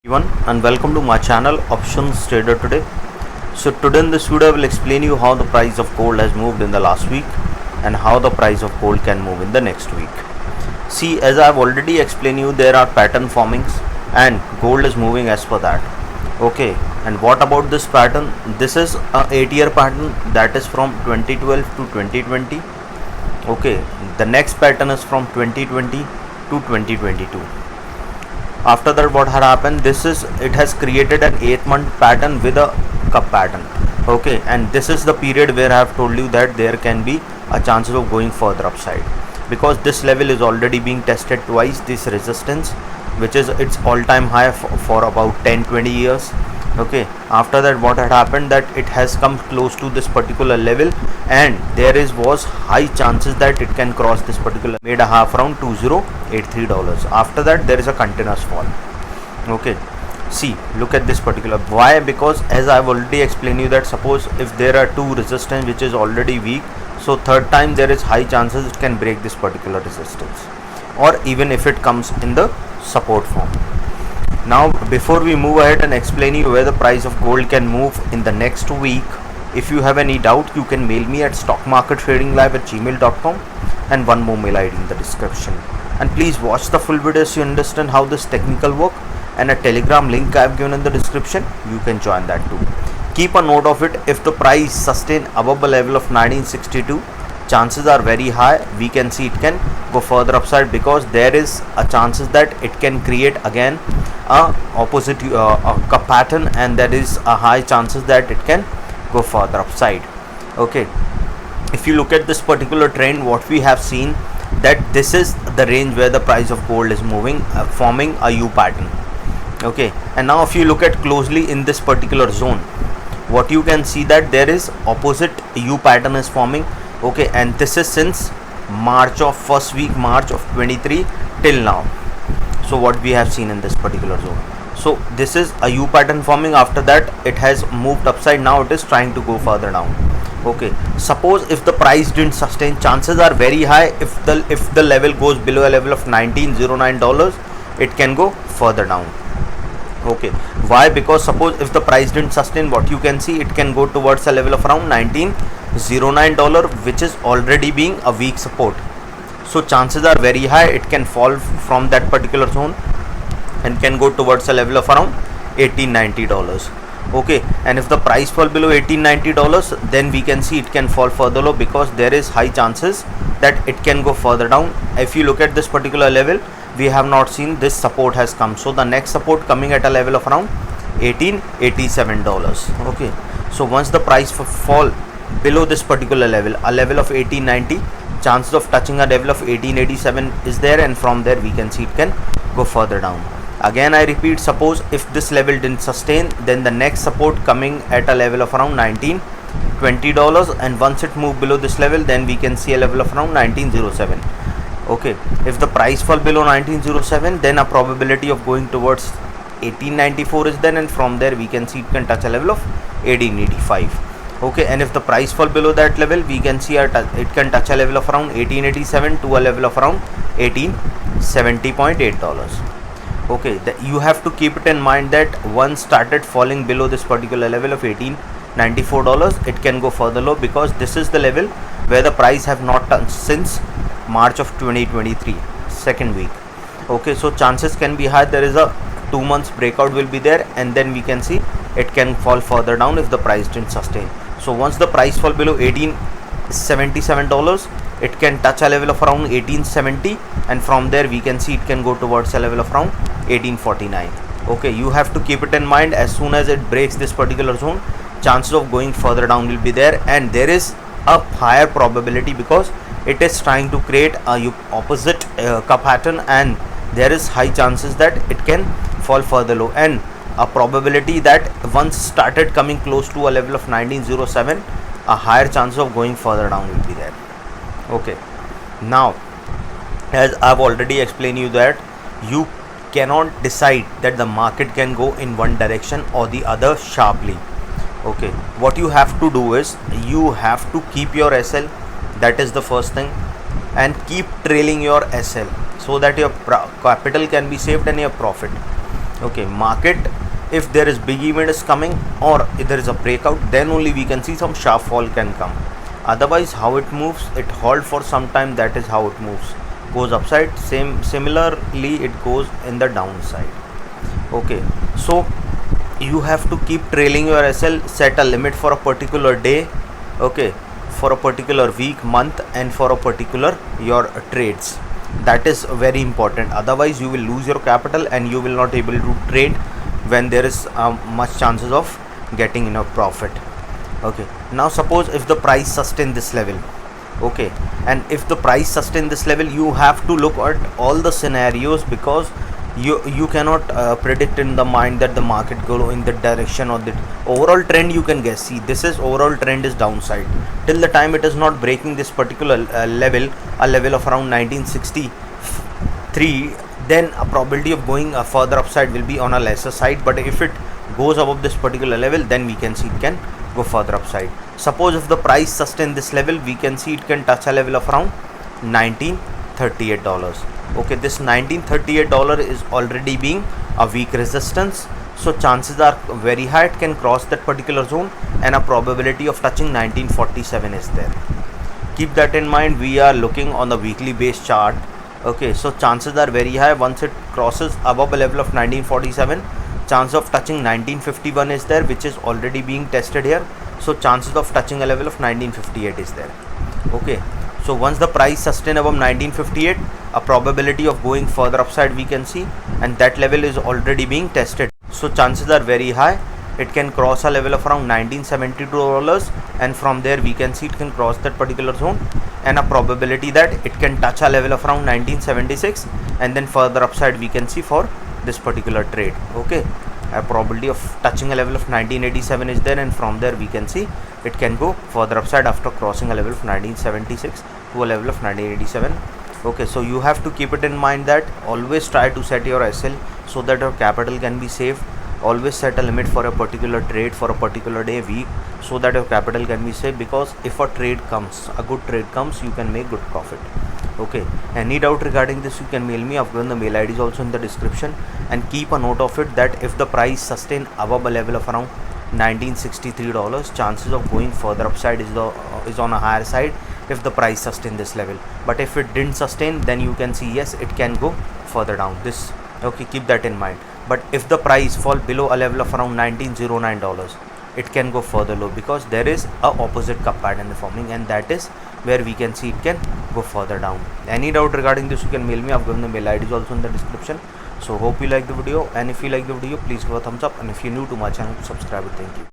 Everyone, and welcome to my channel Options Trader Today. So today in this video I will explain you how the price of gold has moved in the last week and how the price of gold can move in the next week. See, as I have already explained you, there are pattern formings and gold is moving as per that. Okay, and what about this pattern? This is a 8-year pattern, that is from 2012 to 2020. Okay, the next pattern is from 2020 to 2022. After that, what had happened, it has created an 8-month pattern with a cup pattern. Okay, and this is the period where I have told you that there can be a chances of going further upside, because this level is already being tested twice, this resistance, which is its all-time high for about 10-20 years. Okay, after that, what had happened, that it has come close to this particular level and there was high chances that it can cross this particular, made a half around $2083. After that, there is a continuous fall. Okay, see, look at this particular, why? Because as I have already explained you that suppose if there are two resistance which is already weak, so third time there is high chances it can break this particular resistance, or even if it comes in the support form. Now before we move ahead and explain you where the price of gold can move in the next week, if you have any doubt, you can mail me at stockmarkettradinglive@gmail.com, and one more mail ID in the description. And please watch the full video so you understand how this technical work, and a telegram link I have given in the description, you can join that too. Keep a note of it, if the price sustain above the level of 1962, chances are very high we can see it can go further upside, because there is a chances that it can create again a opposite a cup pattern, and there is a high chances that it can go further upside. Okay, if you look at this particular trend, what we have seen, that this is the range where the price of gold is moving, forming a U pattern. Okay, and now if you look at closely in this particular zone, what you can see, that there is opposite U pattern is forming. Okay, and this is since first week March of 23 till now. So what we have seen in this particular zone, so this is a U pattern forming. After that, it has moved upside, now it is trying to go further down. Okay, suppose if the price didn't sustain, chances are very high if the level goes below a level of $1909, it can go further down. Okay, why? Because suppose if the price didn't sustain, what you can see, it can go towards a level of around $1909, which is already being a weak support. So chances are very high it can fall from that particular zone and can go towards a level of around $1890. Okay, and if the price fall below $1890, then we can see it can fall further low, because there is high chances that it can go further down. If you look at this particular level, we have not seen this support has come, so the next support coming at a level of around $1887. Okay, so once the price fall below this particular level, a level of 1890, chances of touching a level of 1887 is there, and from there we can see it can go further down. Again I repeat, suppose if this level didn't sustain, then the next support coming at a level of around $1920, and once it move below this level, then we can see a level of around 1907. Okay, if the price fall below 1907, then a probability of going towards 1894 is there, and from there we can see it can touch a level of 1885. Okay, and if the price fall below that level, we can see it can touch a level of around 1887 to a level of around $1870.8. Okay, you have to keep it in mind that once started falling below this particular level of $1894, it can go further low, because this is the level where the price have not touched since March of 2023, second week. Okay, so chances can be high there is a 2 months breakout will be there, and then we can see it can fall further down if the price didn't sustain. So once the price fall below $1877, it can touch a level of around 1870, and from there we can see it can go towards a level of around 1849. Okay, you have to keep it in mind, as soon as it breaks this particular zone, chances of going further down will be there, and there is a higher probability, because it is trying to create a opposite cup pattern, and there is high chances that it can fall further low, and a probability that once started coming close to a level of 1907, a higher chance of going further down will be there. Okay, now as I've already explained you that you cannot decide that the market can go in one direction or the other sharply. Okay, what you have to do is you have to keep your SL, that is the first thing, and keep trailing your SL, so that your capital can be saved and your profit. Okay, market, if there is big event is coming or if there is a breakout, then only we can see some sharp fall can come. Otherwise, how it moves, it hold for some time, that is how it moves. Goes upside, similarly it goes in the downside. Okay, so you have to keep trailing your SL, set a limit for a particular day, okay, for a particular week, month, and for a particular your trades. That is very important. Otherwise you will lose your capital and you will not able to trade when there is much chances of getting enough profit. Okay, now suppose if the price sustain this level, okay, and if the price sustain this level, you have to look at all the scenarios, because you cannot predict in the mind that the market go in the direction or the overall trend. You can guess, see, this is overall trend is downside till the time it is not breaking this particular level, a level of around 1963, then a probability of going further upside will be on a lesser side. But if it goes above this particular level, then we can see it can go further upside. Suppose if the price sustain this level, we can see it can touch a level of around $1938. Okay, this $1938 is already being a weak resistance, so chances are very high it can cross that particular zone, and a probability of touching 1947 is there. Keep that in mind. We are looking on the weekly based chart. Okay, so chances are very high once it crosses above a level of 1947, chance of touching 1951 is there, which is already being tested here. So chances of touching a level of 1958 is there. Okay, so once the price sustain above 1958, a probability of going further upside we can see, and that level is already being tested. So chances are very high it can cross a level of around $1972, and from there we can see it can cross that particular zone, and a probability that it can touch a level of around 1976, and then further upside we can see for this particular trade. Okay, a probability of touching a level of 1987 is there, and from there we can see it can go further upside after crossing a level of 1976 to a level of 1987. Okay, so you have to keep it in mind that always try to set your SL so that your capital can be saved. Always set a limit for a particular trade for a particular day, week, so that your capital can be saved, because if a trade comes, a good trade comes, you can make good profit. Okay, any doubt regarding this, you can mail me. I've given the mail ID is also in the description, and keep a note of it that if the price sustain above a level of around $1963, chances of going further upside is on a higher side if the price sustain this level. But if it didn't sustain, then you can see yes, it can go further down. This, okay, keep that in mind. But if the price fall below a level of around $1909, it can go further low, because there is a opposite cup pattern forming, and that is where we can see it can go further down. Any doubt regarding this, you can mail me. I've given the mail ID is also in the description. So hope you like the video, and if you like the video, please give a thumbs up, and if you're new to my channel, subscribe it. Thank you.